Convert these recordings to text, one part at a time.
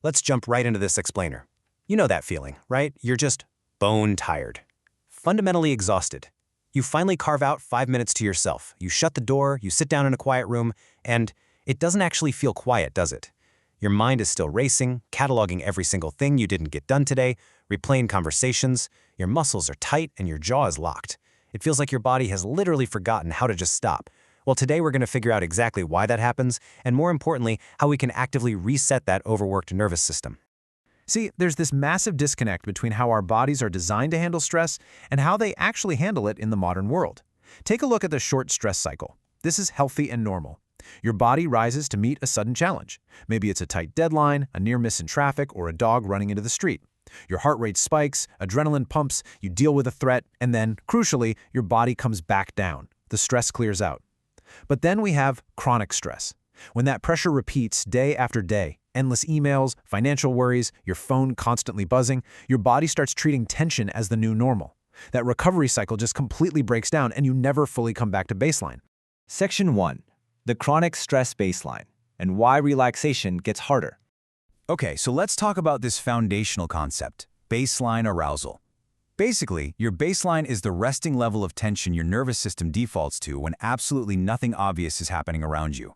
let's jump right into this explainer. You know that feeling, right? You're just bone tired, fundamentally exhausted. You finally carve out 5 minutes to yourself. You shut the door, you sit down in a quiet room, and it doesn't actually feel quiet, does it? Your mind is still racing, cataloging every single thing you didn't get done today, replaying conversations. Your muscles are tight and your jaw is locked. It feels like your body has literally forgotten how to just stop. Well, today we're going to figure out exactly why that happens, and more importantly, how we can actively reset that overworked nervous system. See, there's this massive disconnect between how our bodies are designed to handle stress and how they actually handle it in the modern world. Take a look at the short stress cycle. This is healthy and normal. Your body rises to meet a sudden challenge. Maybe it's a tight deadline, a near miss in traffic, or a dog running into the street. Your heart rate spikes, adrenaline pumps, you deal with a threat, and then, crucially, your body comes back down. The stress clears out. But then we have chronic stress. When that pressure repeats day after day, endless emails, financial worries, your phone constantly buzzing, your body starts treating tension as the new normal. That recovery cycle just completely breaks down and you never fully come back to baseline. Section 1. The chronic stress baseline, and why relaxation gets harder. Okay, so let's talk about this foundational concept, baseline arousal. Basically, your baseline is the resting level of tension your nervous system defaults to when absolutely nothing obvious is happening around you.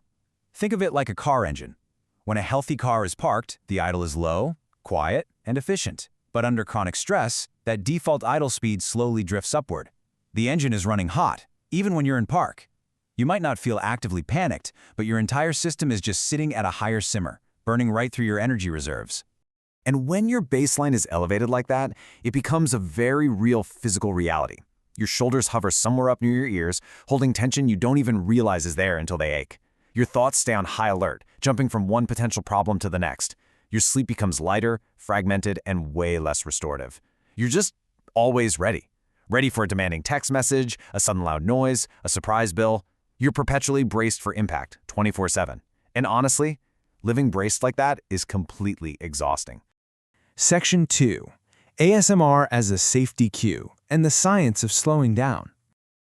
Think of it like a car engine. When a healthy car is parked, the idle is low, quiet, and efficient. But under chronic stress, that default idle speed slowly drifts upward. The engine is running hot, even when you're in park. You might not feel actively panicked, but your entire system is just sitting at a higher simmer, burning right through your energy reserves. And when your baseline is elevated like that, it becomes a very real physical reality. Your shoulders hover somewhere up near your ears, holding tension you don't even realize is there until they ache. Your thoughts stay on high alert, jumping from one potential problem to the next. Your sleep becomes lighter, fragmented, and way less restorative. You're just always ready. Ready for a demanding text message, a sudden loud noise, a surprise bill. You're perpetually braced for impact, 24/7. And honestly, living braced like that is completely exhausting. Section 2. ASMR as a safety cue and the science of slowing down.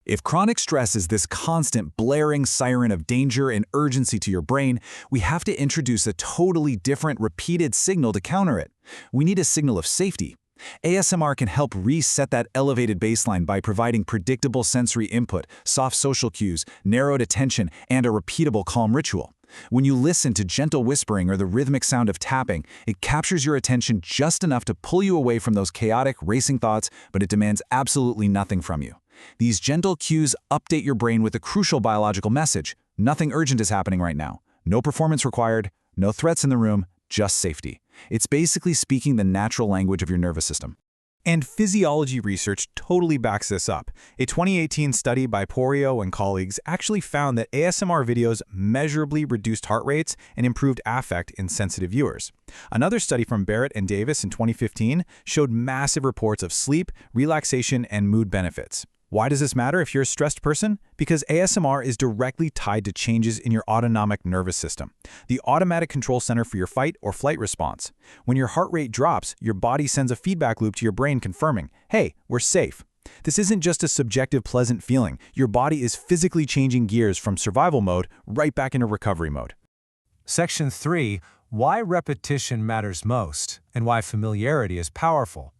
If chronic stress is this constant blaring siren of danger and urgency to your brain, we have to introduce a totally different repeated signal to counter it. We need a signal of safety. ASMR can help reset that elevated baseline by providing predictable sensory input, soft social cues, narrowed attention, and a repeatable calm ritual. When you listen to gentle whispering or the rhythmic sound of tapping, it captures your attention just enough to pull you away from those chaotic, racing thoughts, but it demands absolutely nothing from you. These gentle cues update your brain with a crucial biological message. Nothing urgent is happening right now. No performance required, no threats in the room, just safety. It's basically speaking the natural language of your nervous system. And physiology research totally backs this up. A 2018 study by Poerio and colleagues actually found that ASMR videos measurably reduced heart rates and improved affect in sensitive viewers. Another study from Barratt and Davis in 2015 showed massive reports of sleep, relaxation, and mood benefits. Why does this matter if you're a stressed person? Because ASMR is directly tied to changes in your autonomic nervous system, the automatic control center for your fight or flight response. When your heart rate drops, your body sends a feedback loop to your brain confirming, hey, we're safe. This isn't just a subjective pleasant feeling. Your body is physically changing gears from survival mode right back into recovery mode. Section 3. Why repetition matters most and why familiarity is powerful.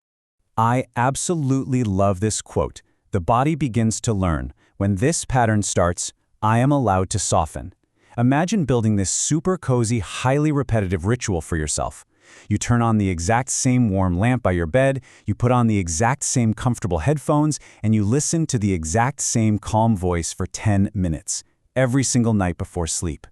I absolutely love this quote. The body begins to learn. When this pattern starts, I am allowed to soften. Imagine building this super cozy, highly repetitive ritual for yourself. You turn on the exact same warm lamp by your bed, you put on the exact same comfortable headphones, and you listen to the exact same calm voice for 10 minutes, every single night before sleep.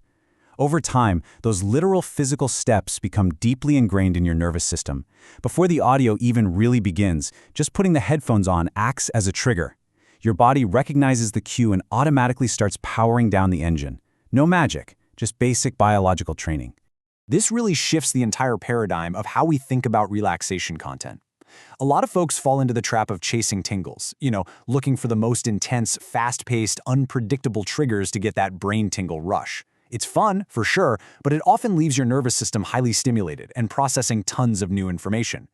Over time, those literal physical steps become deeply ingrained in your nervous system. Before the audio even really begins, just putting the headphones on acts as a trigger. Your body recognizes the cue and automatically starts powering down the engine. No magic, just basic biological training. This really shifts the entire paradigm of how we think about relaxation content. A lot of folks fall into the trap of chasing tingles, looking for the most intense, fast-paced, unpredictable triggers to get that brain tingle rush. It's fun, for sure, but it often leaves your nervous system highly stimulated and processing tons of new information.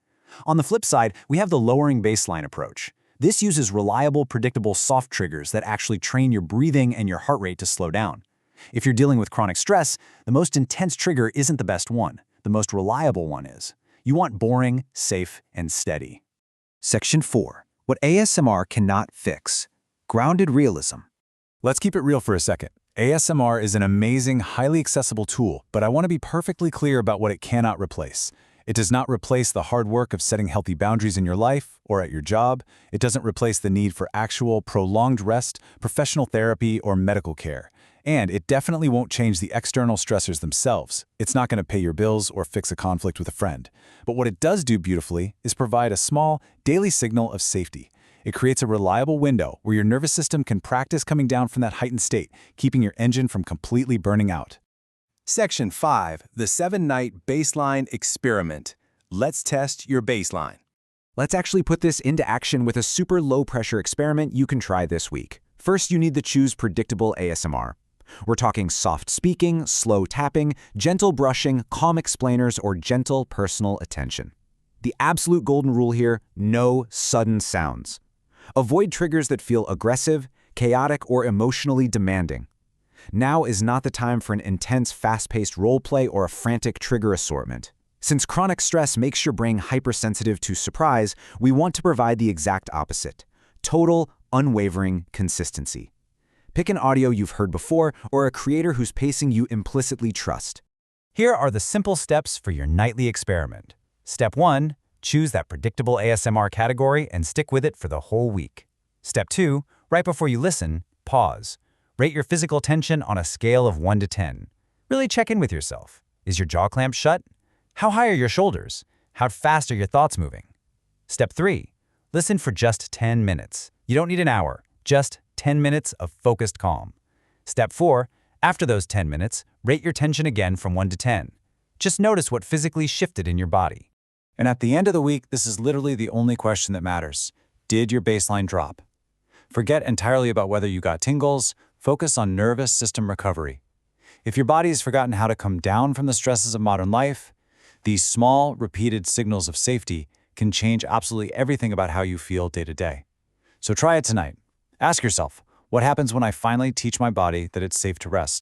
On the flip side, we have the lowering baseline approach. This uses reliable, predictable soft triggers that actually train your breathing and your heart rate to slow down. If you're dealing with chronic stress, the most intense trigger isn't the best one. the most reliable one is. You want boring, safe, and steady. Section 4. What ASMR cannot fix. Grounded realism. Let's keep it real for a second. ASMR is an amazing, highly accessible tool, but I want to be perfectly clear about what it cannot replace. It does not replace the hard work of setting healthy boundaries in your life or at your job. It doesn't replace the need for actual, prolonged rest, professional therapy, or medical care. And it definitely won't change the external stressors themselves. It's not going to pay your bills or fix a conflict with a friend. But what it does do beautifully is provide a small, daily signal of safety. It creates a reliable window where your nervous system can practice coming down from that heightened state, keeping your engine from completely burning out. Section 5. The 7-Night Baseline Experiment. Let's test your baseline. Let's actually put this into action with a super low-pressure experiment you can try this week. First, you need to choose predictable ASMR. We're talking soft speaking, slow tapping, gentle brushing, calm explainers, or gentle personal attention. The absolute golden rule here: no sudden sounds. Avoid triggers that feel aggressive, chaotic, or emotionally demanding. Now is not the time for an intense, fast-paced role-play or a frantic trigger assortment. Since chronic stress makes your brain hypersensitive to surprise, we want to provide the exact opposite: total, unwavering consistency. Pick an audio you've heard before or a creator whose pacing you implicitly trust. Here are the simple steps for your nightly experiment. Step 1. Choose that predictable ASMR category and stick with it for the whole week. Step 2. Right before you listen, pause. Rate your physical tension on a scale of 1 to 10. Really check in with yourself. Is your jaw clamped shut? How high are your shoulders? How fast are your thoughts moving? Step 3. Listen for just 10 minutes. You don't need an hour, just 10 minutes of focused calm. Step 4. After those 10 minutes, rate your tension again from 1 to 10. Just notice what physically shifted in your body. And at the end of the week, this is literally the only question that matters. Did your baseline drop? Forget entirely about whether you got tingles. Focus on nervous system recovery. If your body has forgotten how to come down from the stresses of modern life, these small, repeated signals of safety can change absolutely everything about how you feel day to day. So try it tonight. Ask yourself, what happens when I finally teach my body that it's safe to rest?